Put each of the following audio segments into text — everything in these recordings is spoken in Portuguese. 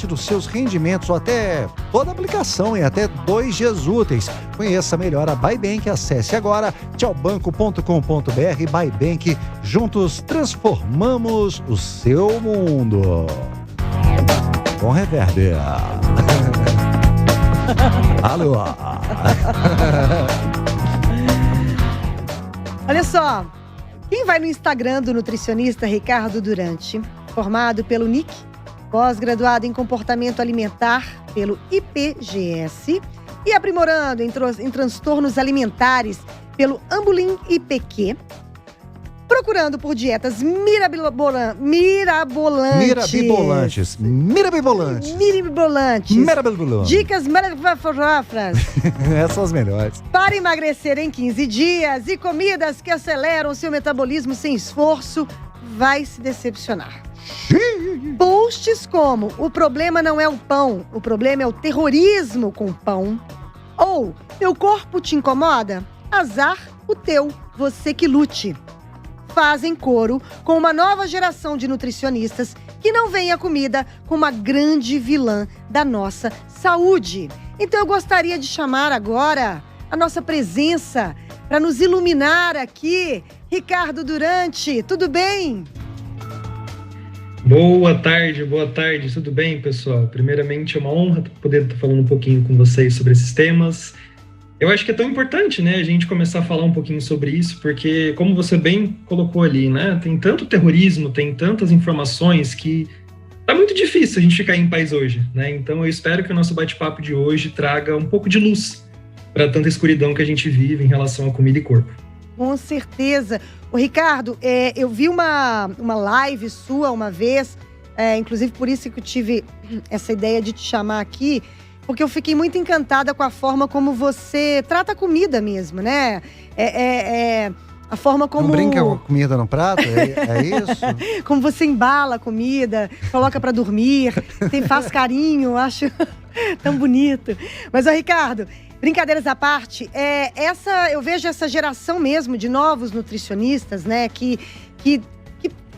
parte dos seus rendimentos ou até toda a aplicação em até 2 dias úteis. Conheça melhor a Bybank. Acesse agora tchaubanco.com.br. Bybank, juntos transformamos o seu mundo. Com reverb. Alô. Olha só, quem vai no Instagram do nutricionista Ricardo Durante, formado pelo NIC, pós-graduado em comportamento alimentar pelo IPGS e aprimorando em transtornos alimentares pelo Ambulim IPQ, procurando por dietas mirabolantes, dicas maravilhosas, essas são as melhores, para emagrecer em 15 dias e comidas que aceleram seu metabolismo sem esforço, vai se decepcionar. Posts como: o problema não é o pão, o problema é o terrorismo com o pão. Ou: teu corpo te incomoda? Azar o teu, você que lute. Fazem coro com uma nova geração de nutricionistas que não veem a comida como uma grande vilã da nossa saúde. Então eu gostaria de chamar agora a nossa presença para nos iluminar aqui, Ricardo Durante. Tudo bem? Boa tarde, tudo bem, pessoal? Primeiramente, é uma honra poder estar falando um pouquinho com vocês sobre esses temas. Eu acho que é tão importante, né, a gente começar a falar um pouquinho sobre isso, porque, como você bem colocou ali, né, tem tanto terrorismo, tem tantas informações que tá muito difícil a gente ficar em paz hoje, né? Então eu espero que o nosso bate-papo de hoje traga um pouco de luz para tanta escuridão que a gente vive em relação à comida e corpo. Com certeza. Ô, Ricardo, eu vi uma live sua uma vez, inclusive por isso que eu tive essa ideia de te chamar aqui, porque eu fiquei muito encantada com a forma como você trata a comida mesmo, né? A forma como... Não brinca com a comida no prato? É isso? Como você embala a comida, coloca pra dormir, faz carinho, acho tão bonito. Mas, ó, Ricardo, brincadeiras à parte, eu vejo essa geração mesmo de novos nutricionistas, né, que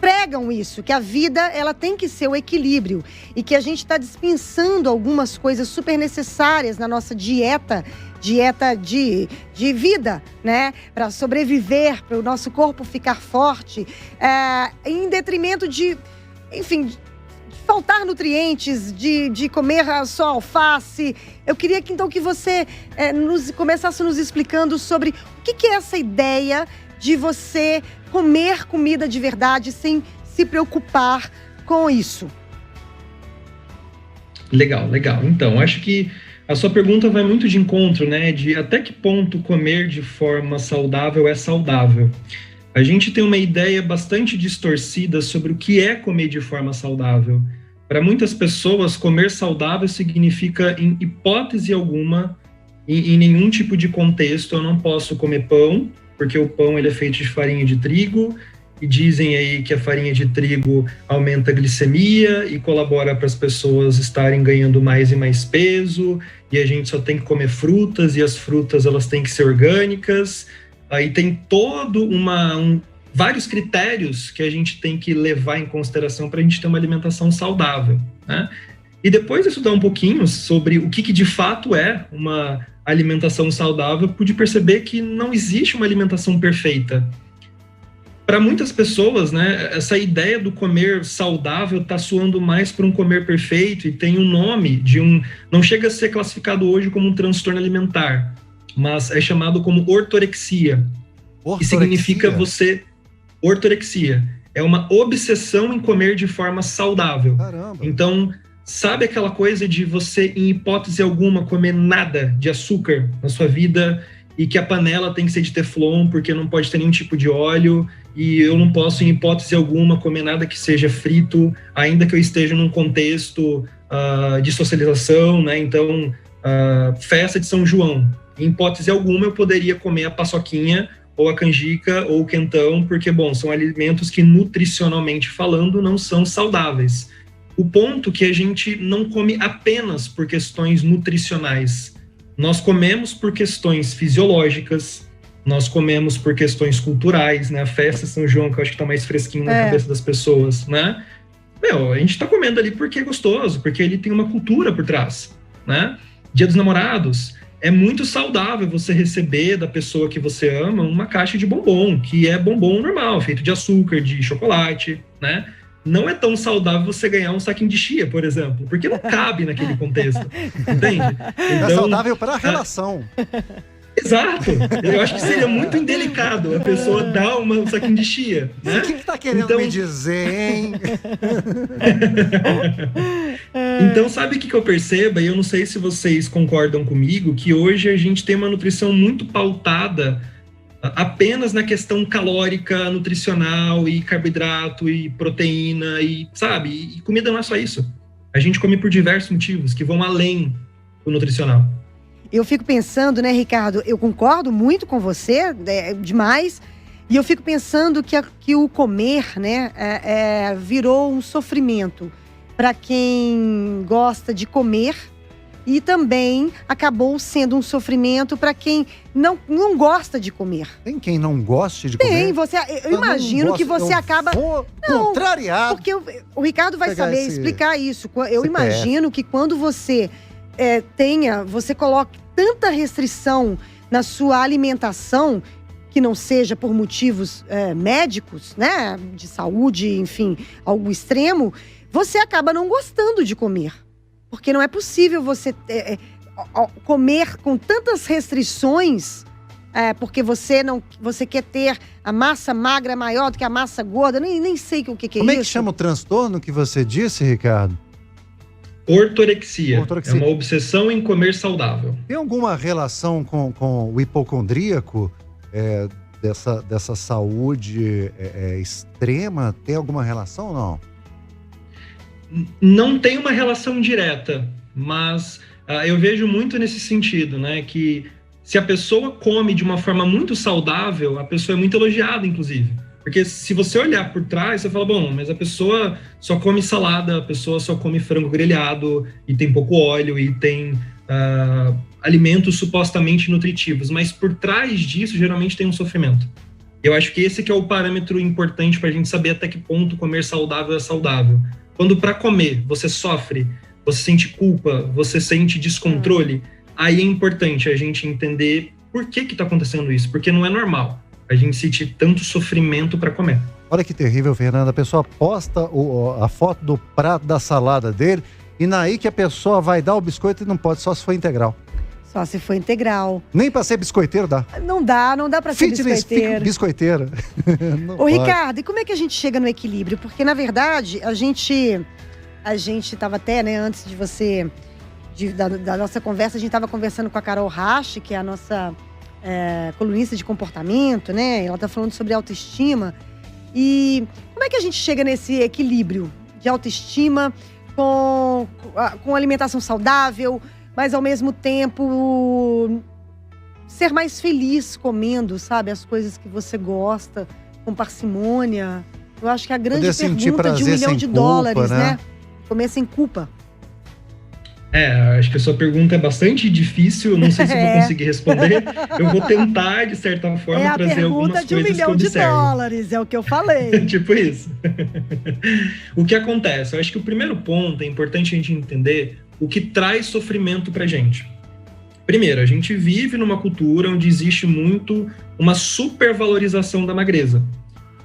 pregam isso, que a vida ela tem que ser o equilíbrio e que a gente está dispensando algumas coisas super necessárias na nossa dieta de vida, né? Para sobreviver, para o nosso corpo ficar forte, em detrimento de faltar nutrientes, de comer só alface. Eu queria que você começasse nos explicando sobre o que é essa ideia de você comer comida de verdade sem se preocupar com isso. Legal. Então, acho que a sua pergunta vai muito de encontro, né? De até que ponto comer de forma saudável é saudável. A gente tem uma ideia bastante distorcida sobre o que é comer de forma saudável. Para muitas pessoas, comer saudável significa, em hipótese alguma, em nenhum tipo de contexto, eu não posso comer pão, porque o pão ele é feito de farinha de trigo, e dizem aí que a farinha de trigo aumenta a glicemia e colabora para as pessoas estarem ganhando mais e mais peso, e a gente só tem que comer frutas, e as frutas elas têm que ser orgânicas. Aí tem vários critérios que a gente tem que levar em consideração para a gente ter uma alimentação saudável, né? E depois de estudar um pouquinho sobre o que de fato é uma alimentação saudável, eu pude perceber que não existe uma alimentação perfeita. Para muitas pessoas, né, essa ideia do comer saudável está soando mais para um comer perfeito e tem um nome não chega a ser classificado hoje como um transtorno alimentar, mas é chamado como ortorexia. Que significa ortorexia. É uma obsessão em comer de forma saudável. Caramba. Então, sabe aquela coisa de você, em hipótese alguma, comer nada de açúcar na sua vida e que a panela tem que ser de teflon porque não pode ter nenhum tipo de óleo e eu não posso, em hipótese alguma, comer nada que seja frito, ainda que eu esteja num contexto de socialização, né? Então, festa de São João. Em hipótese alguma, eu poderia comer a paçoquinha ou a canjica ou o quentão, porque, são alimentos que, nutricionalmente falando, não são saudáveis. O ponto que a gente não come apenas por questões nutricionais. Nós comemos por questões fisiológicas, nós comemos por questões culturais, né? A festa de São João, que eu acho que está mais fresquinho na cabeça das pessoas, né? a gente tá comendo ali porque é gostoso, porque ele tem uma cultura por trás, né? Dia dos Namorados, é muito saudável você receber da pessoa que você ama uma caixa de bombom, que é bombom normal, feito de açúcar, de chocolate, né? Não é tão saudável você ganhar um saquinho de chia, por exemplo, porque não cabe naquele contexto, entende? Então, é saudável para a relação. Exato. Eu acho que seria muito indelicado a pessoa dar um saquinho de chia, né? O que tá querendo me dizer, hein? Então, sabe o que eu percebo? E eu não sei se vocês concordam comigo, que hoje a gente tem uma nutrição muito pautada apenas na questão calórica, nutricional, e carboidrato, e proteína, e sabe? E comida não é só isso. A gente come por diversos motivos que vão além do nutricional. Eu fico pensando, né, Ricardo, eu concordo muito com você, demais, e eu fico pensando que o comer, né, virou um sofrimento para quem gosta de comer e também acabou sendo um sofrimento para quem não gosta de comer. Tem quem não goste de comer? Tem, eu imagino que você acaba... Contrariado. Porque o Ricardo vai saber explicar isso. Eu imagino que quando você... você coloque tanta restrição na sua alimentação, que não seja por motivos médicos, né, de saúde, enfim, algo extremo, você acaba não gostando de comer. Porque não é possível você comer com tantas restrições, porque você quer ter a massa magra maior do que a massa gorda, nem sei o que é isso. Como é que chama o transtorno que você disse, Ricardo? Ortorexia. É uma obsessão em comer saudável. Tem alguma relação com o hipocondríaco, dessa saúde extrema? Tem alguma relação ou não? Não tem uma relação direta, mas eu vejo muito nesse sentido, né? Que se a pessoa come de uma forma muito saudável, a pessoa é muito elogiada, inclusive. Porque se você olhar por trás, você fala, bom, mas a pessoa só come salada, a pessoa só come frango grelhado, e tem pouco óleo, e tem alimentos supostamente nutritivos. Mas por trás disso, geralmente tem um sofrimento. Eu acho que esse que é o parâmetro importante para a gente saber até que ponto comer saudável é saudável. Quando para comer você sofre, você sente culpa, você sente descontrole, aí é importante a gente entender por que está acontecendo isso, porque não é normal a gente sentir tanto sofrimento para comer. Olha que terrível, Fernanda. A pessoa posta a foto do prato da salada dele e naí que a pessoa vai dar o biscoito e não pode, só se for integral. Só se for integral. Nem para ser biscoiteiro dá. Não dá para ser biscoiteiro. Biscoiteiro. Ô, Ricardo, e como é que a gente chega no equilíbrio? Porque, na verdade, a gente estava até, né, antes de você, da nossa conversa, a gente estava conversando com a Carol Rache, que é a nossa colunista de comportamento, né? Ela está falando sobre autoestima. E como é que a gente chega nesse equilíbrio de autoestima com alimentação saudável, mas ao mesmo tempo ser mais feliz comendo, sabe? As coisas que você gosta, com parcimônia. Eu acho que a grande pergunta de $1 milhão, né? Comer sem culpa. Acho que a sua pergunta é bastante difícil, eu não sei se eu vou conseguir responder. Eu vou tentar, de certa forma, trazer algumas coisas que eu observo. É a pergunta de $1 milhão, é o que eu falei. Tipo isso. O que acontece? Eu acho que o primeiro ponto é importante a gente entender o que traz sofrimento pra gente. Primeiro, a gente vive numa cultura onde existe muito uma supervalorização da magreza.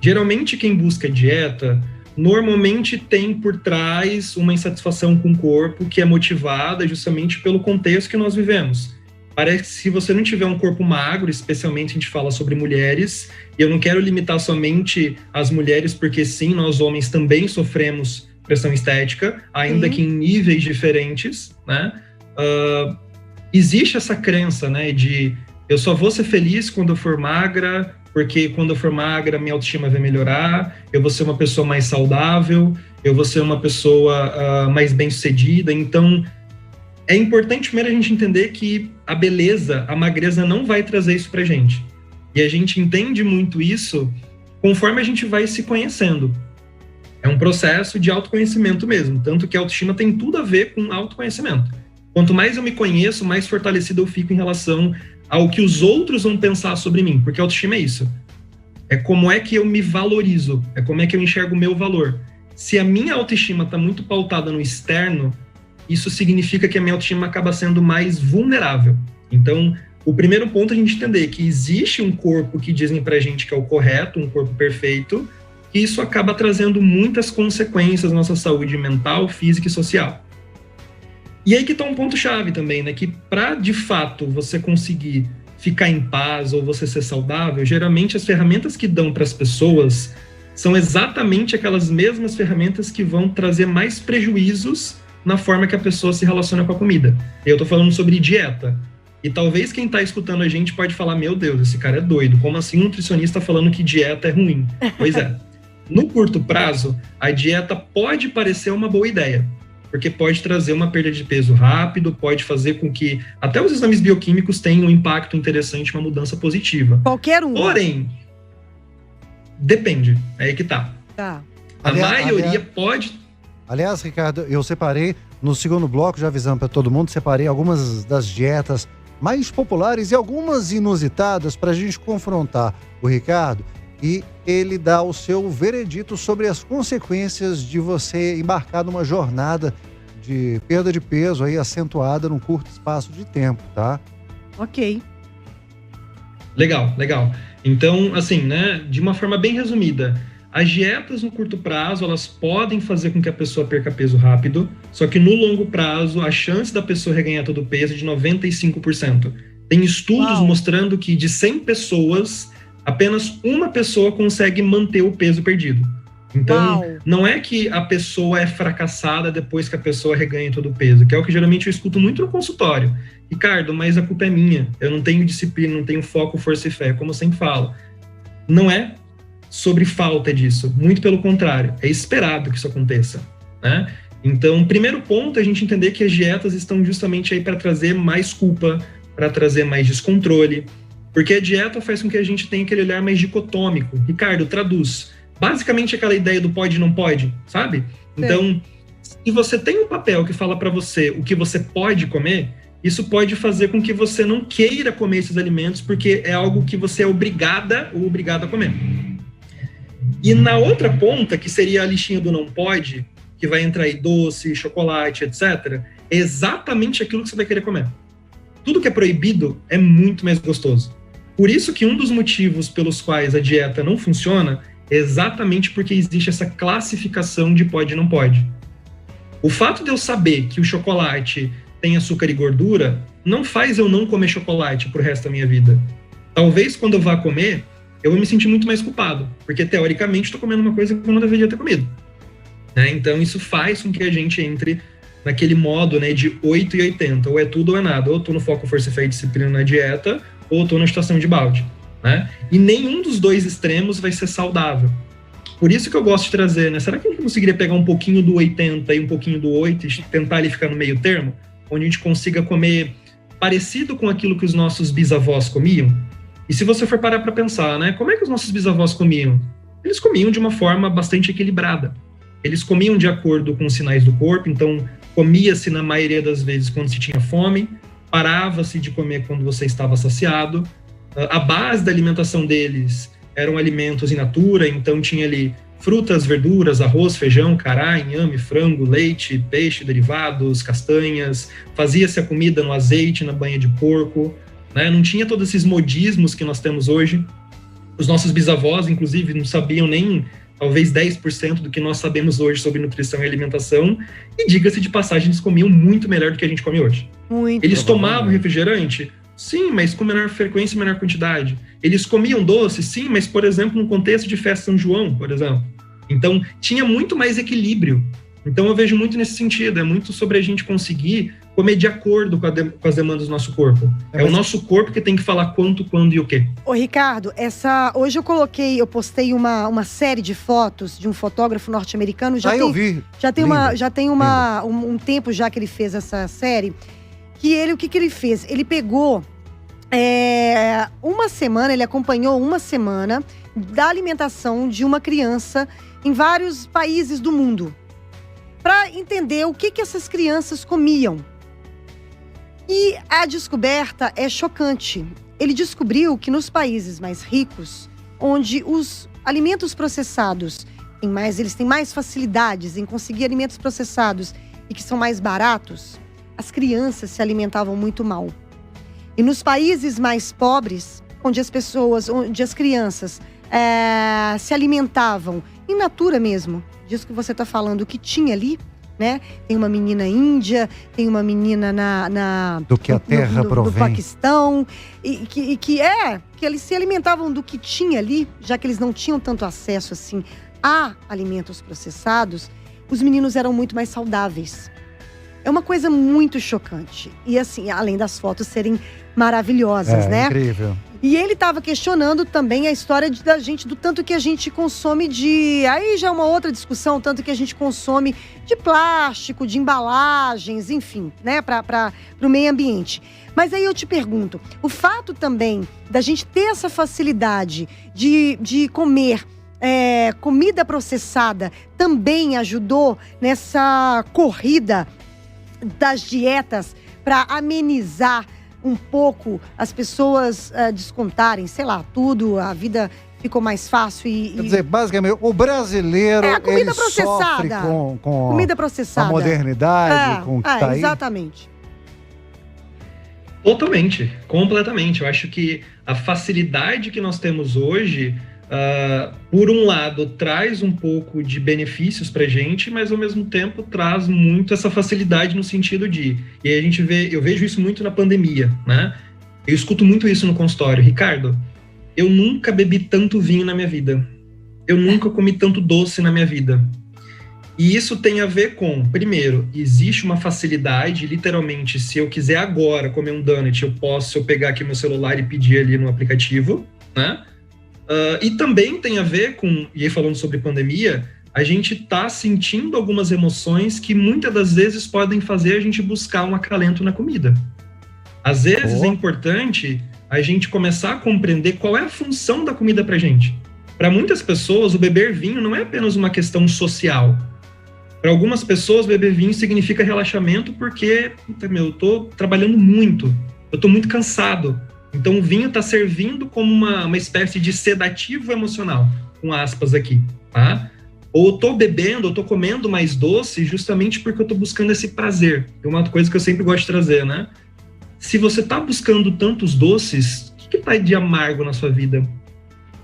Geralmente, quem busca dieta, normalmente tem por trás uma insatisfação com o corpo que é motivada justamente pelo contexto que nós vivemos. Parece que se você não tiver um corpo magro, especialmente a gente fala sobre mulheres, e eu não quero limitar somente as mulheres, porque sim, nós homens também sofremos pressão estética, ainda que em níveis diferentes, né? Existe essa crença, né, de eu só vou ser feliz quando eu for magra, porque quando eu for magra, minha autoestima vai melhorar, eu vou ser uma pessoa mais saudável, eu vou ser uma pessoa mais bem-sucedida. Então, é importante primeiro a gente entender que a beleza, a magreza não vai trazer isso pra gente. E a gente entende muito isso conforme a gente vai se conhecendo. É um processo de autoconhecimento mesmo, tanto que a autoestima tem tudo a ver com autoconhecimento. Quanto mais eu me conheço, mais fortalecido eu fico em relação ao que os outros vão pensar sobre mim, porque a autoestima é isso. É como é que eu me valorizo, é como é que eu enxergo o meu valor. se a minha autoestima está muito pautada no externo, isso significa que a minha autoestima acaba sendo mais vulnerável. Então, o primeiro ponto é a gente entender que existe um corpo que dizem pra gente que é o correto, um corpo perfeito, e isso acaba trazendo muitas consequências na nossa saúde mental, física e social. E aí que tá um ponto-chave também, né? Que para de fato você conseguir ficar em paz ou você ser saudável, geralmente as ferramentas que dão para as pessoas são exatamente aquelas mesmas ferramentas que vão trazer mais prejuízos na forma que a pessoa se relaciona com a comida. Eu tô falando sobre dieta. E talvez quem tá escutando a gente pode falar, meu Deus, esse cara é doido. Como assim um nutricionista falando que dieta é ruim? Pois é. No curto prazo, a dieta pode parecer uma boa ideia, porque pode trazer uma perda de peso rápido, pode fazer com que até os exames bioquímicos tenham um impacto interessante, uma mudança positiva. Qualquer um. Porém, depende. É aí que tá. Tá. A maioria pode... Aliás, Ricardo, eu separei, no segundo bloco, já avisando para todo mundo, separei algumas das dietas mais populares e algumas inusitadas para a gente confrontar o Ricardo e ele dá o seu veredito sobre as consequências de você embarcar numa jornada de perda de peso aí acentuada num curto espaço de tempo, tá? Ok. Legal, legal. Então, assim, né, de uma forma bem resumida, as dietas no curto prazo, elas podem fazer com que a pessoa perca peso rápido, só que no longo prazo, a chance da pessoa reganhar todo o peso é de 95%. Tem estudos mostrando que de 100 pessoas, apenas uma pessoa consegue manter o peso perdido. Então, não é que a pessoa é fracassada depois que a pessoa reganha todo o peso, que é o que geralmente eu escuto muito no consultório. Ricardo, mas a culpa é minha. Eu não tenho disciplina, não tenho foco, força e fé, como eu sempre falo. Não é sobre falta disso, muito pelo contrário, é esperado que isso aconteça, né? Então, primeiro ponto é a gente entender que as dietas estão justamente aí para trazer mais culpa, para trazer mais descontrole, porque a dieta faz com que a gente tenha aquele olhar mais dicotômico. Ricardo, traduz. Basicamente aquela ideia do pode e não pode, sabe? Então, se você tem um papel que fala para você o que você pode comer, isso pode fazer com que você não queira comer esses alimentos porque é algo que você é obrigada ou obrigado a comer. E na outra ponta, que seria a listinha do não pode, que vai entrar aí doce, chocolate, etc., é exatamente aquilo que você vai querer comer. Tudo que é proibido é muito mais gostoso. Por isso que um dos motivos pelos quais a dieta não funciona é exatamente porque existe essa classificação de pode e não pode. O fato de eu saber que o chocolate tem açúcar e gordura não faz eu não comer chocolate pro resto da minha vida. Talvez quando eu vá comer, eu vou me sentir muito mais culpado, porque teoricamente estou comendo uma coisa que eu não deveria ter comido. Né? Então isso faz com que a gente entre naquele modo, né, de 8 e 80, ou é tudo ou é nada, ou estou no foco, força, fé e disciplina na dieta, ou estou na estação de balde. Né? E nenhum dos dois extremos vai ser saudável. Por isso que eu gosto de trazer, né? Será que a gente conseguiria pegar um pouquinho do 80 e um pouquinho do 8 e tentar ali ficar no meio termo, onde a gente consiga comer parecido com aquilo que os nossos bisavós comiam? E se você for parar para pensar, né, como é que os nossos bisavós comiam? Eles comiam de uma forma bastante equilibrada. Eles comiam de acordo com os sinais do corpo, então comia-se na maioria das vezes quando se tinha fome, parava-se de comer quando você estava saciado. A base da alimentação deles eram alimentos in natura, então tinha ali frutas, verduras, arroz, feijão, cará, inhame, frango, leite, peixe, derivados, castanhas. Fazia-se a comida no azeite, na banha de porco. Né? Não tinha todos esses modismos que nós temos hoje. Os nossos bisavós, inclusive, não sabiam nem, talvez, 10% do que nós sabemos hoje sobre nutrição e alimentação. E, diga-se de passagem, eles comiam muito melhor do que a gente come hoje. Muito. Eles tomavam refrigerante? Sim, mas com menor frequência e menor quantidade. Eles comiam doce? Sim, mas, por exemplo, no contexto de festa São João, por exemplo. Então, tinha muito mais equilíbrio. Então, eu vejo muito nesse sentido. É muito sobre a gente conseguir comer de acordo com as demandas do nosso corpo. É o nosso corpo que tem que falar quanto, quando e o quê. Ô, Ricardo, hoje eu postei uma série de fotos de um fotógrafo norte-americano. Eu vi. Já tem um tempo já que ele fez essa série. O que ele fez? Ele pegou uma semana, ele acompanhou uma semana da alimentação de uma criança em vários países do mundo, para entender o que essas crianças comiam. E a descoberta é chocante. Ele descobriu que nos países mais ricos, onde os alimentos processados eles têm mais facilidades em conseguir alimentos processados e que são mais baratos, as crianças se alimentavam muito mal. E nos países mais pobres, onde as crianças se alimentavam in natura mesmo, disso que você está falando, o que tinha ali, né? Tem uma menina índia, tem uma menina do que a terra provém. Do Paquistão, que eles se alimentavam do que tinha ali, já que eles não tinham tanto acesso assim a alimentos processados, os meninos eram muito mais saudáveis. É uma coisa muito chocante. E assim, além das fotos serem maravilhosas, né? Incrível. E ele estava questionando também a história da gente, do tanto que a gente consome aí já é uma outra discussão, tanto que a gente consome de plástico, de embalagens, enfim, né, para o meio ambiente. Mas aí eu te pergunto, o fato também da gente ter essa facilidade de comer comida processada também ajudou nessa corrida das dietas para amenizar um pouco as pessoas descontarem, sei lá, tudo, a vida ficou mais fácil Quer dizer, basicamente, o brasileiro, a comida ele processada, sofre com comida processada. a modernidade, com o que tá aí. Exatamente. Totalmente, completamente. Eu acho que a facilidade que nós temos hoje, por um lado, traz um pouco de benefícios pra gente, mas ao mesmo tempo traz muito essa facilidade no sentido de... E aí eu vejo isso muito na pandemia, né? Eu escuto muito isso no consultório. Ricardo, eu nunca bebi tanto vinho na minha vida. Eu nunca comi tanto doce na minha vida. E isso tem a ver com, primeiro, existe uma facilidade, literalmente, se eu quiser agora comer um donut, se eu pegar aqui meu celular e pedir ali no aplicativo, né? E também tem a ver com, e aí falando sobre pandemia, a gente está sentindo algumas emoções que muitas das vezes podem fazer a gente buscar um acalento na comida. Às vezes é importante a gente começar a compreender qual é a função da comida pra gente. Para muitas pessoas, o beber vinho não é apenas uma questão social. Para algumas pessoas, beber vinho significa relaxamento porque, eu tô trabalhando muito, eu tô muito cansado. Então o vinho está servindo como uma espécie de sedativo emocional, com aspas aqui, tá? Ou eu tô bebendo, eu tô comendo mais doce justamente porque eu tô buscando esse prazer. É uma coisa que eu sempre gosto de trazer, né? Se você tá buscando tantos doces, o que tá de amargo na sua vida?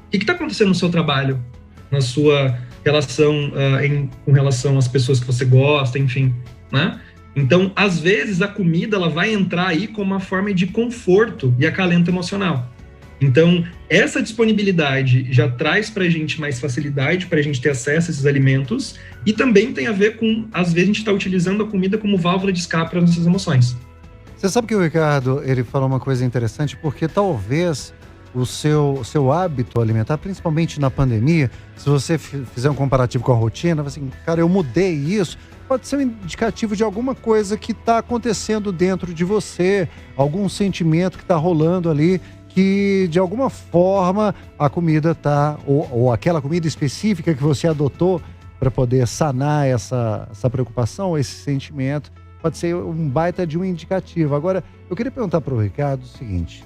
O que tá acontecendo no seu trabalho? Na sua relação, com relação às pessoas que você gosta, enfim, né? Então, às vezes, a comida ela vai entrar aí como uma forma de conforto e acalento emocional. Então, essa disponibilidade já traz pra gente mais facilidade para a gente ter acesso a esses alimentos e também tem a ver com, às vezes, a gente está utilizando a comida como válvula de escape para as nossas emoções. Você sabe que o Ricardo, ele falou uma coisa interessante, porque talvez o seu hábito alimentar, principalmente na pandemia, se você fizer um comparativo com a rotina, assim, cara, eu mudei isso, pode ser um indicativo de alguma coisa que está acontecendo dentro de você, algum sentimento que está rolando ali, que de alguma forma a comida está, ou aquela comida específica que você adotou para poder sanar essa preocupação, esse sentimento, pode ser um baita de um indicativo. Agora, eu queria perguntar para o Ricardo o seguinte: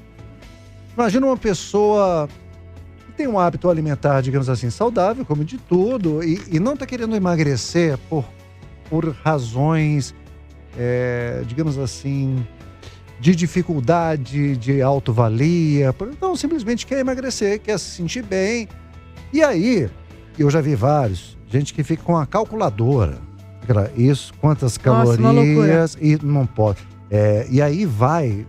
imagina uma pessoa que tem um hábito alimentar, digamos assim, saudável, come de tudo, e não está querendo emagrecer por razões, digamos assim, de dificuldade, de autovalia. Então, simplesmente quer emagrecer, quer se sentir bem. E aí, eu já vi vários, gente que fica com a calculadora. Isso, quantas calorias, e não pode. E aí vai,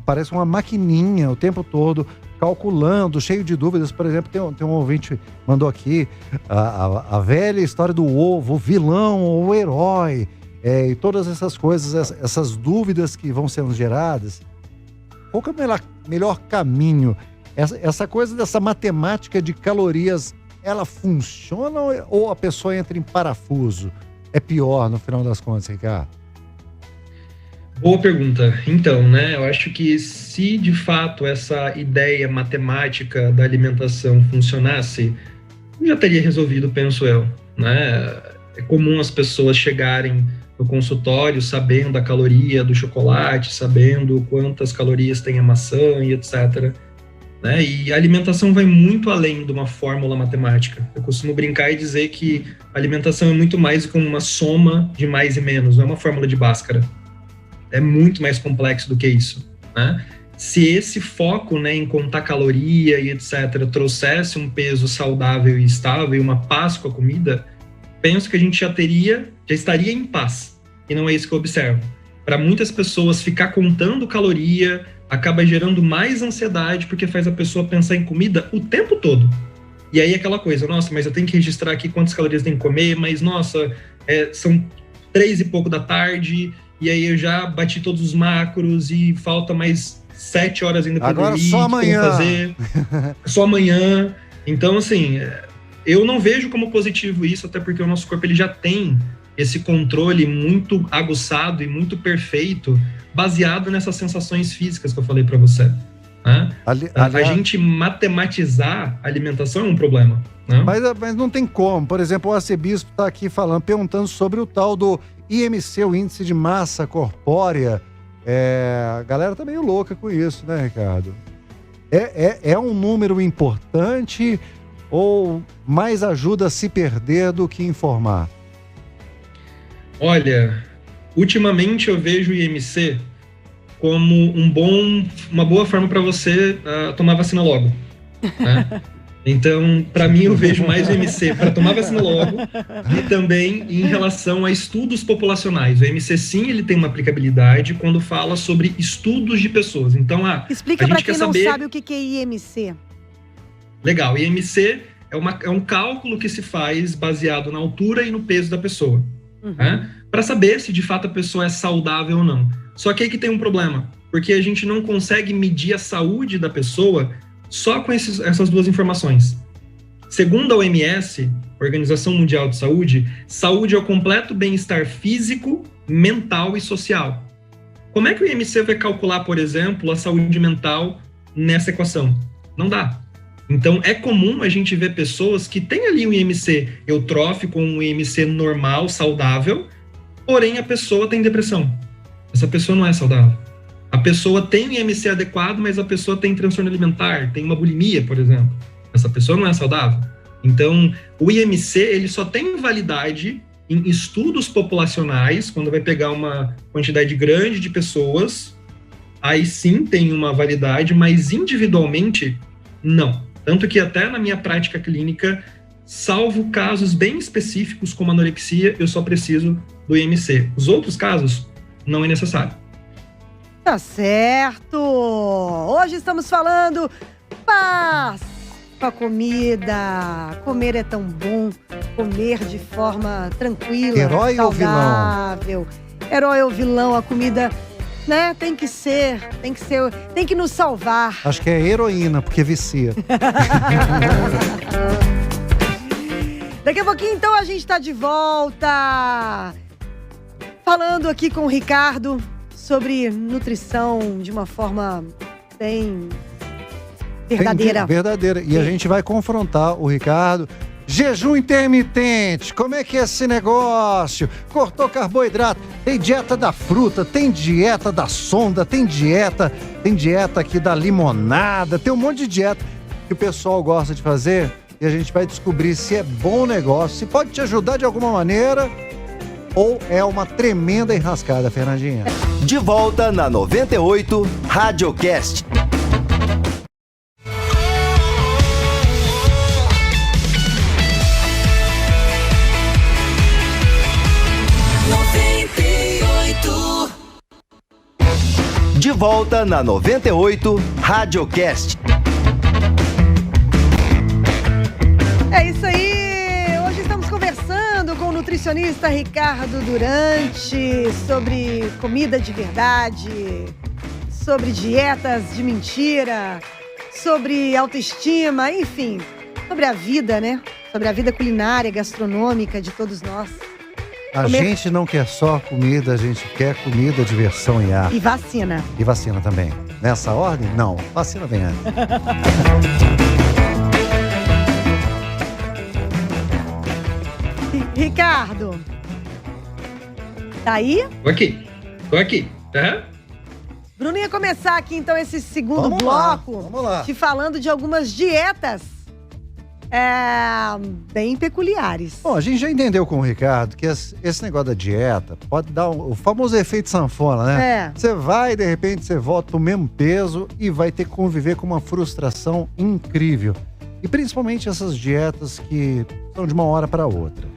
parece uma maquininha o tempo todo, calculando, cheio de dúvidas. Por exemplo, tem um ouvinte que mandou aqui a velha história do ovo, o vilão ou o herói, e todas essas coisas, essas dúvidas que vão sendo geradas. Qual que é o melhor caminho? Essa coisa dessa matemática de calorias, ela funciona ou a pessoa entra em parafuso? É pior no final das contas, Ricardo? Boa pergunta. Então, né, eu acho que se de fato essa ideia matemática da alimentação funcionasse, já teria resolvido, penso eu, né? É comum as pessoas chegarem no consultório sabendo a caloria do chocolate, sabendo quantas calorias tem a maçã e etc. né? E a alimentação vai muito além de uma fórmula matemática. Eu costumo brincar e dizer que a alimentação é muito mais como uma soma de mais e menos, não é uma fórmula de Bhaskara. É muito mais complexo do que isso, né? Se esse foco, né, em contar caloria e etc. trouxesse um peso saudável e estável e uma paz com a comida, penso que a gente já estaria em paz. E não é isso que eu observo. Para muitas pessoas, ficar contando caloria acaba gerando mais ansiedade, porque faz a pessoa pensar em comida o tempo todo. E aí aquela coisa, nossa, mas eu tenho que registrar aqui quantas calorias tem que comer, mas nossa, são 3 e pouco da tarde, e aí eu já bati todos os macros e falta mais 7 horas ainda para dormir. Agora só amanhã. Fazer. Só amanhã. Então, assim, eu não vejo como positivo isso, até porque o nosso corpo ele já tem esse controle muito aguçado e muito perfeito, baseado nessas sensações físicas que eu falei para você. Né? A gente matematizar a alimentação é um problema. Né? Mas não tem como. Por exemplo, o arcebispo está aqui perguntando sobre o tal do IMC, o Índice de Massa Corpórea. A galera tá meio louca com isso, né, Ricardo? É um número importante ou mais ajuda a se perder do que informar? Olha, ultimamente eu vejo o IMC como uma boa forma para você tomar vacina logo, né? Então, para mim, eu vejo mais o IMC para tomar vacina logo e também em relação a estudos populacionais. O IMC, sim, ele tem uma aplicabilidade quando fala sobre estudos de pessoas. Então, explica para quem não sabe o que é IMC. Legal, IMC é um cálculo que se faz baseado na altura e no peso da pessoa, né? Para saber se de fato a pessoa é saudável ou não. Só que aí que tem um problema, porque a gente não consegue medir a saúde da pessoa só com essas duas informações. Segundo a OMS, Organização Mundial de Saúde, saúde é o completo bem-estar físico, mental e social. Como é que o IMC vai calcular, por exemplo, a saúde mental nessa equação? Não dá. Então, é comum a gente ver pessoas que têm ali um IMC eutrófico, um IMC normal, saudável, porém a pessoa tem depressão. Essa pessoa não é saudável. A pessoa tem um IMC adequado, mas a pessoa tem transtorno alimentar, tem uma bulimia, por exemplo. Essa pessoa não é saudável. Então, o IMC, ele só tem validade em estudos populacionais, quando vai pegar uma quantidade grande de pessoas, aí sim tem uma validade, mas individualmente, não. Tanto que até na minha prática clínica, salvo casos bem específicos como anorexia, eu só preciso do IMC. Os outros casos, não é necessário. Tá certo! Hoje estamos falando paz com a comida. Comer é tão bom, comer de forma tranquila, herói saudável. Ou vilão? Herói ou vilão, a comida, né? Tem que nos salvar. Acho que é heroína, porque vicia. Daqui a pouquinho, então, a gente tá de volta. Falando aqui com o Ricardo sobre nutrição de uma forma bem verdadeira. Verdadeira. E a gente vai confrontar o Ricardo. Jejum intermitente, como é que é esse negócio? Cortou carboidrato, tem dieta da fruta, tem dieta da sonda, tem dieta aqui da limonada, tem um monte de dieta que o pessoal gosta de fazer e a gente vai descobrir se é bom negócio, se pode te ajudar de alguma maneira ou é uma tremenda enrascada, Fernandinha. De volta na 98 Radiocast. De volta na 98 Radiocast. É isso aí! Hoje estamos conversando com o nutricionista Ricardo Durante sobre comida de verdade, sobre dietas de mentira, sobre autoestima, enfim, sobre a vida, né? Sobre a vida culinária, gastronômica de todos nós. A gente não quer só comida, a gente quer comida, diversão e arte. E vacina. E vacina também. Nessa ordem? Não. Vacina vem antes. Ricardo. Tá aí? Tô aqui. Uhum. Bruno ia começar aqui, então, esse segundo Vamos bloco. Vamos lá. Te falando de algumas dietas bem peculiares. Bom, a gente já entendeu com o Ricardo que esse negócio da dieta pode dar o famoso efeito sanfona, né? Você vai, de repente, você volta pro mesmo peso e vai ter que conviver com uma frustração incrível. E principalmente essas dietas que são de uma hora para outra.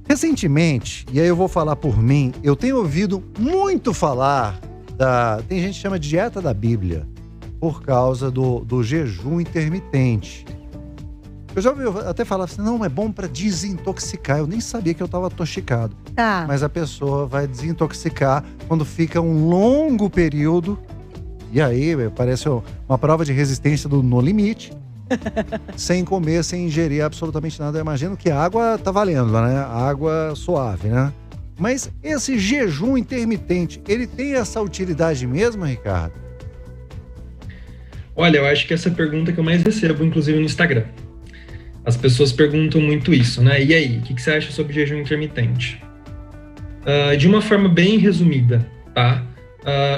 Recentemente, e aí eu vou falar por mim, eu tenho ouvido muito falar tem gente que chama de dieta da Bíblia, por causa do jejum intermitente. Eu já ouvi até falar assim, não, é bom para desintoxicar. Eu nem sabia que eu estava toxicado. Tá. Mas a pessoa vai desintoxicar quando fica um longo período. E aí parece uma prova de resistência no limite. Sem comer, sem ingerir absolutamente nada. Eu imagino que a água tá valendo, né? A água suave, né? Mas esse jejum intermitente, ele tem essa utilidade mesmo, Ricardo? Olha, eu acho que essa é a pergunta que eu mais recebo, inclusive no Instagram. As pessoas perguntam muito isso, né? E aí, o que você acha sobre jejum intermitente? De uma forma bem resumida, tá?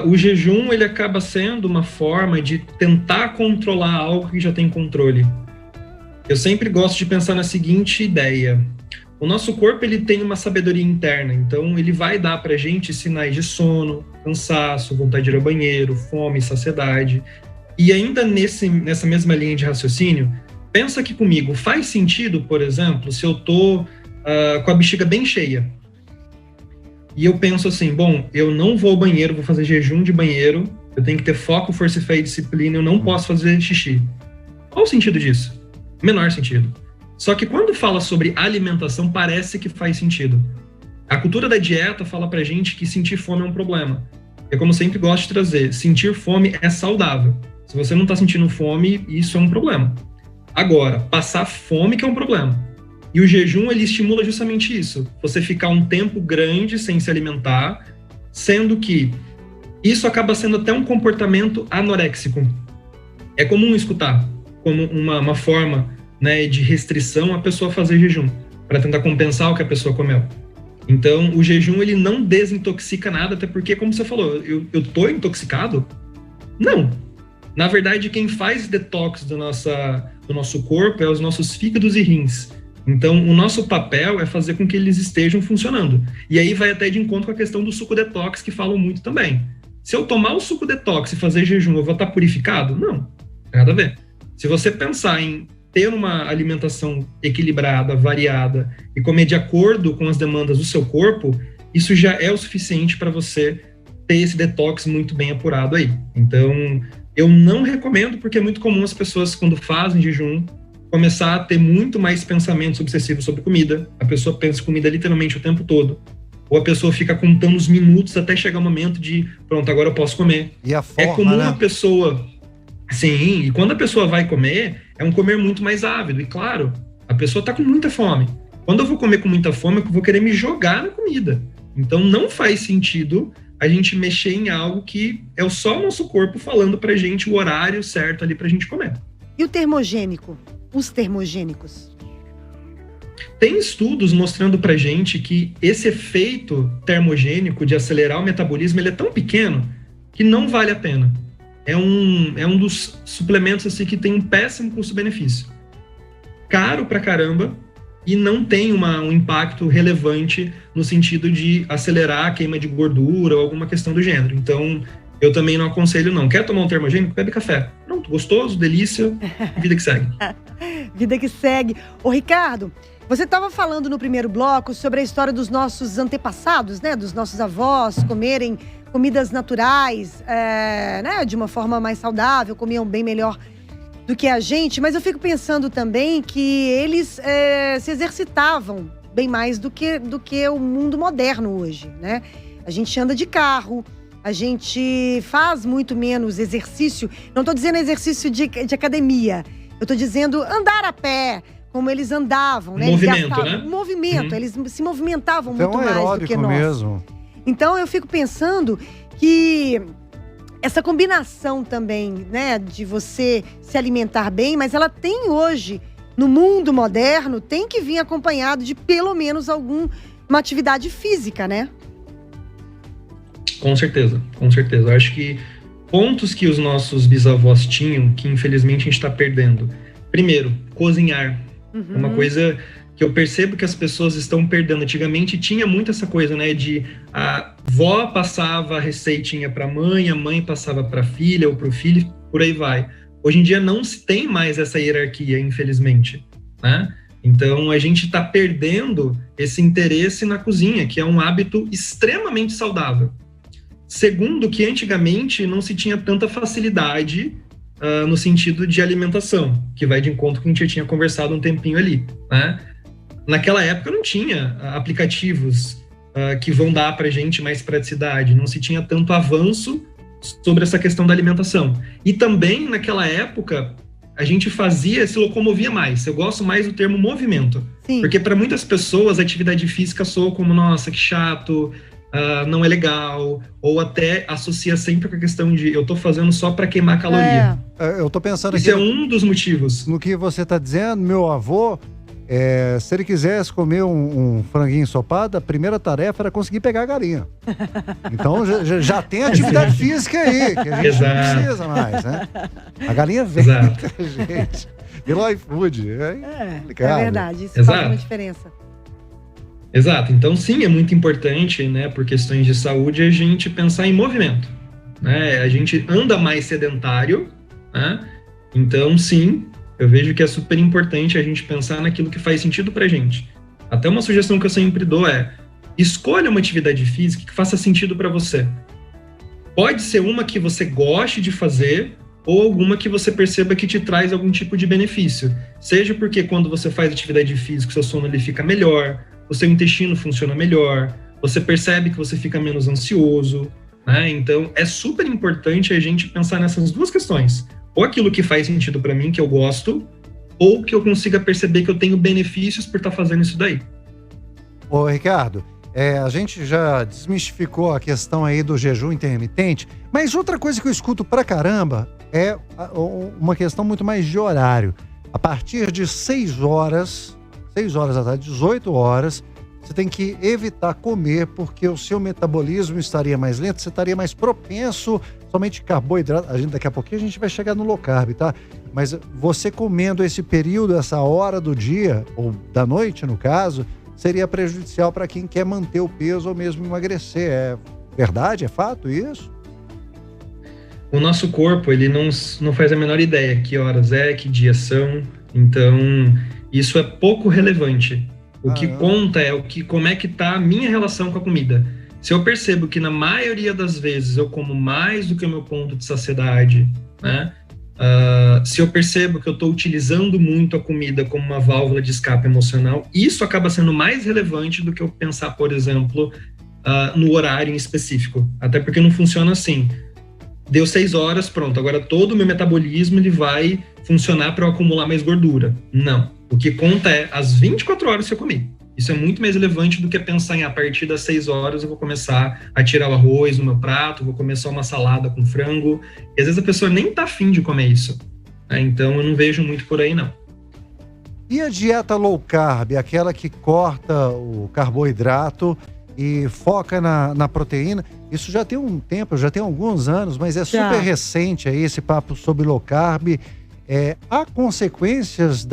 O jejum, ele acaba sendo uma forma de tentar controlar algo que já tem controle. Eu sempre gosto de pensar na seguinte ideia. O nosso corpo, ele tem uma sabedoria interna, então ele vai dar pra gente sinais de sono, cansaço, vontade de ir ao banheiro, fome, saciedade. E ainda nessa mesma linha de raciocínio, pensa aqui comigo, faz sentido, por exemplo, se eu tô com a bexiga bem cheia, e eu penso assim, bom, eu não vou ao banheiro, vou fazer jejum de banheiro, eu tenho que ter foco, força e fé e disciplina, eu não posso fazer xixi. Qual o sentido disso? Menor sentido. Só que quando fala sobre alimentação, parece que faz sentido. A cultura da dieta fala pra gente que sentir fome é um problema. É como eu sempre gosto de trazer, sentir fome é saudável. Se você não tá sentindo fome, isso é um problema. Agora, passar fome que é um problema. E o jejum, ele estimula justamente isso. Você ficar um tempo grande sem se alimentar, sendo que isso acaba sendo até um comportamento anoréxico. É comum escutar como uma forma, né, de restrição a pessoa fazer jejum, para tentar compensar o que a pessoa comeu. Então, o jejum, ele não desintoxica nada, até porque, como você falou, eu tô intoxicado? Não. Na verdade, quem faz detox do nosso corpo é os nossos fígados e rins. Então, o nosso papel é fazer com que eles estejam funcionando. E aí vai até de encontro com a questão do suco detox, que falam muito também. Se eu tomar o suco detox e fazer jejum, eu vou estar purificado? Não, tem nada a ver. Se você pensar em ter uma alimentação equilibrada, variada e comer de acordo com as demandas do seu corpo, isso já é o suficiente para você ter esse detox muito bem apurado aí. Então, eu não recomendo, porque é muito comum as pessoas, quando fazem jejum, começar a ter muito mais pensamentos obsessivos sobre comida. A pessoa pensa em comida literalmente o tempo todo. Ou a pessoa fica contando os minutos até chegar o momento de, pronto, agora eu posso comer. E a forma, é comum, né? A pessoa... Sim, e quando a pessoa vai comer, é um comer muito mais ávido. E claro, a pessoa tá com muita fome. Quando eu vou comer com muita fome, eu vou querer me jogar na comida. Então não faz sentido a gente mexer em algo que é só o nosso corpo falando pra gente o horário certo ali pra gente comer. E o termogênico? Os termogênicos? Tem estudos mostrando pra gente que esse efeito termogênico de acelerar o metabolismo, ele é tão pequeno que não vale a pena. É um dos suplementos assim, que tem um péssimo custo-benefício. Caro pra caramba e não tem um impacto relevante no sentido de acelerar a queima de gordura ou alguma questão do gênero. Então, eu também não aconselho, não. Quer tomar um termogênico? Bebe café. Pronto, gostoso, delícia, vida que segue. Vida que segue. Ô, Ricardo, você estava falando no primeiro bloco sobre a história dos nossos antepassados, né? Dos nossos avós comerem comidas naturais, né? De uma forma mais saudável, comiam bem melhor do que a gente. Mas eu fico pensando também que eles se exercitavam bem mais do que o mundo moderno hoje, né? A gente anda de carro, a gente faz muito menos exercício. Não estou dizendo exercício de academia. Eu estou dizendo andar a pé, como eles andavam, né? Movimento, né? Movimento, eles se movimentavam muito um mais do que nós. Mesmo. Então, eu fico pensando que essa combinação também, né, de você se alimentar bem, mas ela tem hoje, no mundo moderno, tem que vir acompanhado de pelo menos alguma atividade física, né? Com certeza, com certeza. Eu acho que pontos que os nossos bisavós tinham, que infelizmente a gente está perdendo. Primeiro, cozinhar. Uma coisa que eu percebo que as pessoas estão perdendo. Antigamente tinha muito essa coisa, né, de a avó passava a receitinha para a mãe passava para a filha ou para o filho, por aí vai. Hoje em dia não se tem mais essa hierarquia, infelizmente, né? Então a gente está perdendo esse interesse na cozinha, que é um hábito extremamente saudável. Segundo, que antigamente não se tinha tanta facilidade no sentido de alimentação, que vai de encontro com o que a gente já tinha conversado um tempinho ali, né? Naquela época não tinha aplicativos que vão dar para a gente mais praticidade, não se tinha tanto avanço sobre essa questão da alimentação. E também, naquela época, a gente se locomovia mais. Eu gosto mais do termo movimento. Sim. Porque para muitas pessoas a atividade física soa como, nossa, que chato, não é legal, ou até associa sempre com a questão de eu tô fazendo só para queimar caloria. Eu tô pensando Isso aqui... é um dos motivos. No que você tá dizendo, meu avô, se ele quisesse comer um franguinho ensopado, a primeira tarefa era conseguir pegar a galinha. Então já tem atividade física aí, que a gente não precisa mais, né? A galinha vem pra gente. Pelo iFood. É complicado. verdade, isso faz uma diferença. Exato. Então, sim, é muito importante, né, por questões de saúde, a gente pensar em movimento, né? A gente anda mais sedentário, né? Então, sim, eu vejo que é super importante a gente pensar naquilo que faz sentido pra gente. Até uma sugestão que eu sempre dou é: escolha uma atividade física que faça sentido para você. Pode ser uma que você goste de fazer ou alguma que você perceba que te traz algum tipo de benefício. Seja porque quando você faz atividade física, o seu sono ele fica melhor, o seu intestino funciona melhor, você percebe que você fica menos ansioso, né? Então, é super importante a gente pensar nessas duas questões. Ou aquilo que faz sentido para mim, que eu gosto, ou que eu consiga perceber que eu tenho benefícios por estar fazendo isso daí. Ô, Ricardo, a gente já desmistificou a questão aí do jejum intermitente, mas outra coisa que eu escuto pra caramba é uma questão muito mais de horário. A partir de 6 horas da tarde, 18 horas, você tem que evitar comer porque o seu metabolismo estaria mais lento, você estaria mais propenso somente carboidrato. Daqui a pouquinho a gente vai chegar no low carb, tá? Mas você comendo esse período, essa hora do dia, ou da noite no caso, seria prejudicial para quem quer manter o peso ou mesmo emagrecer. É verdade? É fato isso? O nosso corpo, ele não faz a menor ideia que horas que dias são. Então, isso é pouco relevante. O que conta é como é que tá a minha relação com a comida. Se eu percebo que na maioria das vezes eu como mais do que o meu ponto de saciedade, né? Se eu percebo que eu estou utilizando muito a comida como uma válvula de escape emocional, isso acaba sendo mais relevante do que eu pensar, por exemplo, no horário em específico. Até porque não funciona assim. Deu 6 horas, pronto, agora todo o meu metabolismo ele vai funcionar para eu acumular mais gordura. Não. O que conta é as 24 horas que eu comi. Isso é muito mais relevante do que pensar em a partir das 6 horas eu vou começar a tirar o arroz no meu prato, vou começar uma salada com frango. E às vezes a pessoa nem tá afim de comer isso. Então eu não vejo muito por aí, não. E a dieta low carb, aquela que corta o carboidrato e foca na proteína? Isso já tem um tempo, já tem alguns anos, mas é super recente aí esse papo sobre low carb. Há consequências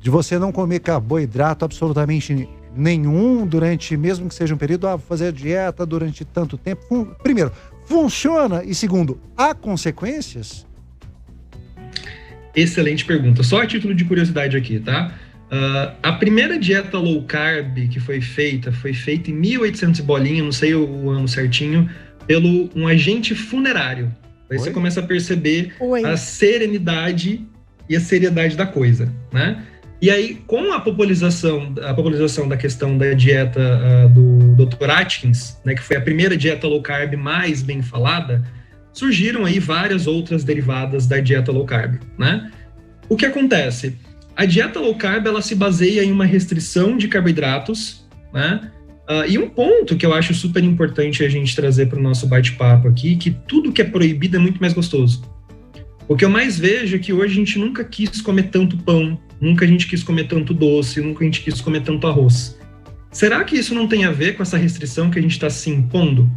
de você não comer carboidrato absolutamente nenhum durante, mesmo que seja um período, fazer a dieta durante tanto tempo? Primeiro, funciona? E segundo, há consequências? Excelente pergunta. Só a título de curiosidade aqui, tá? A primeira dieta low carb que foi feita em 1800 bolinha, não sei o ano certinho, pelo um agente funerário. Aí você começa a perceber a serenidade e a seriedade da coisa, né? E aí, com a popularização da questão da dieta do Dr. Atkins, né, que foi a primeira dieta low carb mais bem falada, surgiram aí várias outras derivadas da dieta low carb, né? O que acontece? A dieta low carb, ela se baseia em uma restrição de carboidratos, né? E um ponto que eu acho super importante a gente trazer para o nosso bate-papo aqui, que tudo que é proibido é muito mais gostoso. O que eu mais vejo é que hoje a gente nunca quis comer tanto pão, nunca a gente quis comer tanto doce, nunca a gente quis comer tanto arroz. Será que isso não tem a ver com essa restrição que a gente está se impondo?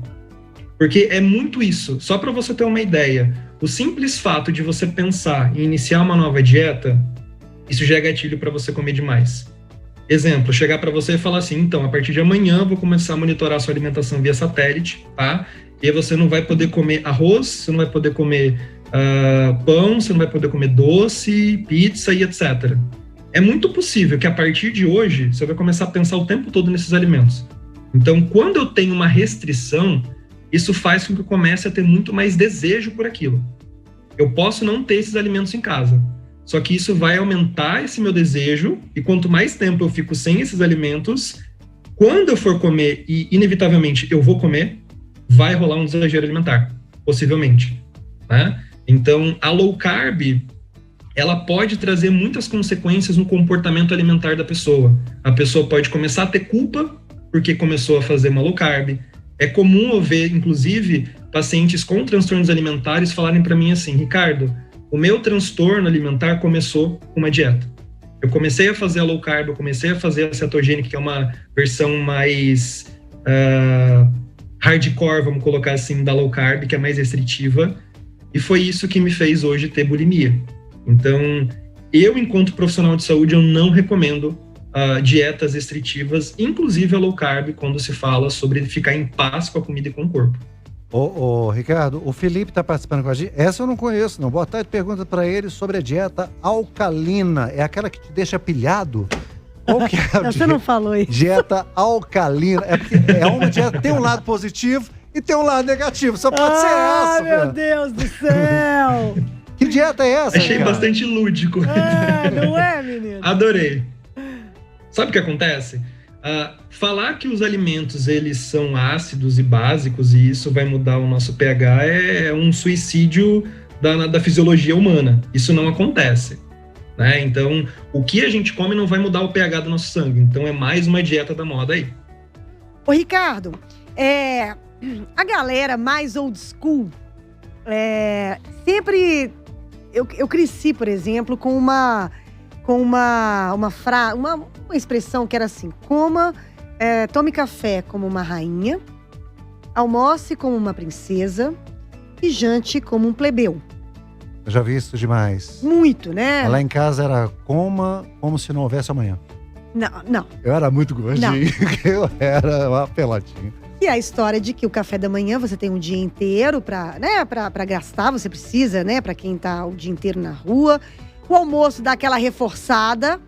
Porque é muito isso. Só para você ter uma ideia, o simples fato de você pensar em iniciar uma nova dieta, isso já é gatilho para você comer demais. Exemplo, chegar para você e falar assim, então, a partir de amanhã eu vou começar a monitorar a sua alimentação via satélite, tá? E aí você não vai poder comer arroz, você não vai poder comer pão, você não vai poder comer doce, pizza e etc. É muito possível que a partir de hoje você vai começar a pensar o tempo todo nesses alimentos. Então, quando eu tenho uma restrição, isso faz com que eu comece a ter muito mais desejo por aquilo. Eu posso não ter esses alimentos em casa, só que isso vai aumentar esse meu desejo, e quanto mais tempo eu fico sem esses alimentos, quando eu for comer, e inevitavelmente eu vou comer, vai rolar um exagero alimentar, possivelmente, né? Então, a low carb, ela pode trazer muitas consequências no comportamento alimentar da pessoa. A pessoa pode começar a ter culpa porque começou a fazer uma low carb. É comum eu ver, inclusive, pacientes com transtornos alimentares falarem para mim assim, Ricardo, o meu transtorno alimentar começou com uma dieta. Eu comecei a fazer a low carb, eu comecei a fazer a cetogênica, que é uma versão mais hardcore, vamos colocar assim, da low carb, que é mais restritiva, e foi isso que me fez hoje ter bulimia. Então, eu, enquanto profissional de saúde, eu não recomendo dietas restritivas, inclusive a low carb, quando se fala sobre ficar em paz com a comida e com o corpo. Ô, Ricardo, o Felipe tá participando com a gente. Essa eu não conheço, não. Boa tarde, pergunta para ele sobre a dieta alcalina. É aquela que te deixa pilhado? Qual que é a Você não falou isso. dieta alcalina? É porque é uma dieta, tem um lado positivo e tem um lado negativo. Só pode ser essa, meu velho. Deus do céu! Que dieta é essa, Achei cara? bastante lúdico. Não é, menino? Adorei. Sabe o que acontece? Falar que os alimentos eles são ácidos e básicos e isso vai mudar o nosso pH é um suicídio da fisiologia humana. Isso não acontece, né? Então, o que a gente come não vai mudar o pH do nosso sangue. Então, é mais uma dieta da moda aí. Ô, Ricardo, a galera mais old school, sempre... Eu cresci, por exemplo, com uma expressão que era assim, tome café como uma rainha, almoce como uma princesa e jante como um plebeu. Eu já vi isso demais. Muito, né? Lá em casa era coma como se não houvesse amanhã. Não. Eu era muito gordinho, eu era uma peladinha. E a história de que o café da manhã você tem um dia inteiro pra gastar, você precisa, né? Pra quem tá o dia inteiro na rua. O almoço dá aquela reforçada.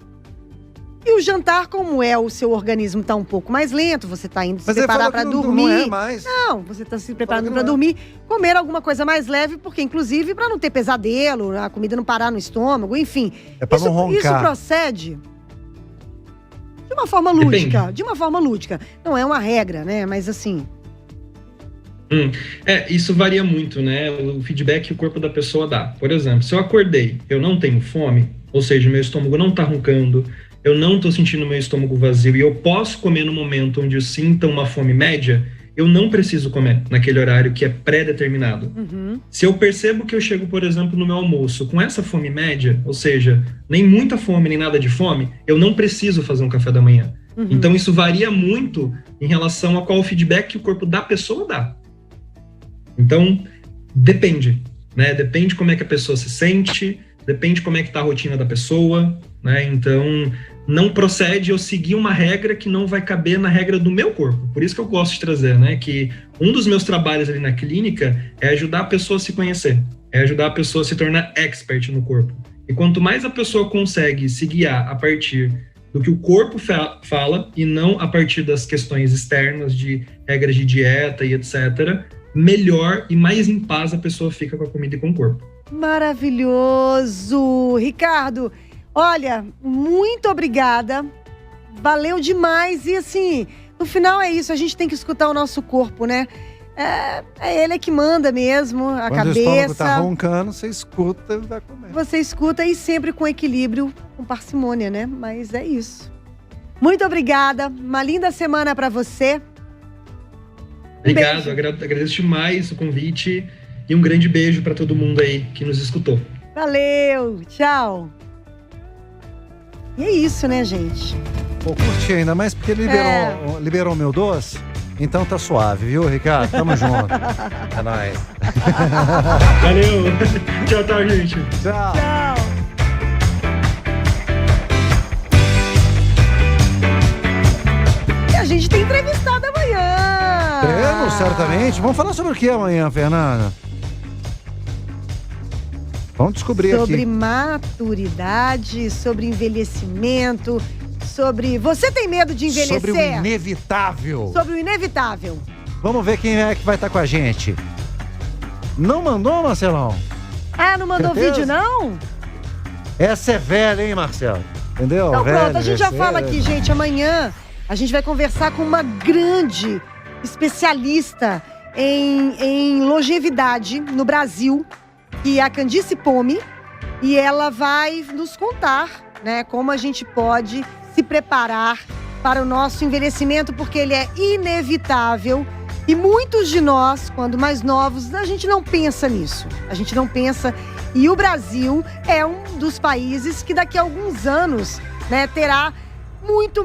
E o jantar, como o seu organismo tá um pouco mais lento, você tá indo se preparar pra dormir. Não é mais. Não, você tá se preparando pra dormir. Comer alguma coisa mais leve, porque inclusive pra não ter pesadelo, a comida não parar no estômago, enfim. É pra não roncar. Isso procede de uma forma lúdica. Depende. De uma forma lúdica. Não é uma regra, né? Mas assim... Isso varia muito, né? O feedback que o corpo da pessoa dá. Por exemplo, se eu acordei, eu não tenho fome, ou seja, meu estômago não tá roncando, eu não tô sentindo meu estômago vazio e eu posso comer no momento onde eu sinta uma fome média, eu não preciso comer naquele horário que é pré-determinado. Uhum. Se eu percebo que eu chego, por exemplo, no meu almoço com essa fome média, ou seja, nem muita fome, nem nada de fome, eu não preciso fazer um café da manhã. Uhum. Então isso varia muito em relação a qual o feedback que o corpo da pessoa dá. Então, depende, né? Depende como é que a pessoa se sente, depende como é que tá a rotina da pessoa, né? Então, não procede eu seguir uma regra que não vai caber na regra do meu corpo. Por isso que eu gosto de trazer, né? Que um dos meus trabalhos ali na clínica é ajudar a pessoa a se conhecer, é ajudar a pessoa a se tornar expert no corpo. E quanto mais a pessoa consegue se guiar a partir do que o corpo fala e não a partir das questões externas de regras de dieta e etc., melhor e mais em paz a pessoa fica com a comida e com o corpo. Maravilhoso! Ricardo, olha, muito obrigada. Valeu demais. E assim, no final é isso, a gente tem que escutar o nosso corpo, né? É ele que manda mesmo, a cabeça. Quando o estômago tá roncando, você escuta e vai comer. Você escuta e sempre com equilíbrio, com parcimônia, né? Mas é isso. Muito obrigada. Uma linda semana pra você. Obrigado, agradeço demais o convite e um grande beijo para todo mundo aí que nos escutou. Valeu, tchau. E é isso, né, gente? Pô, curti ainda mais porque liberou o meu doce. Então tá suave, viu, Ricardo? Tamo junto. É nóis. Valeu. Tchau, gente. Tchau. Tchau. E a gente tem entrevistado amanhã. Temos, certamente. Vamos falar sobre o que amanhã, Fernanda? Vamos descobrir sobre aqui. maturidade, sobre envelhecimento, sobre... Você tem medo de envelhecer? Sobre o inevitável. Sobre o inevitável. Vamos ver quem é que vai estar com a gente. Não mandou, Marcelão? Ah, não mandou Certeza? vídeo, não? Essa é velha, hein, Marcelo? Entendeu? Então Velha, pronto, a gente já você- fala aqui, gente. Amanhã a gente vai conversar com uma grande especialista em longevidade no Brasil, que é a Candice Pome, e ela vai nos contar, né, como a gente pode se preparar para o nosso envelhecimento, porque ele é inevitável. E muitos de nós, quando mais novos, a gente não pensa nisso. A gente não pensa. E o Brasil é um dos países que daqui a alguns anos, né, terá muito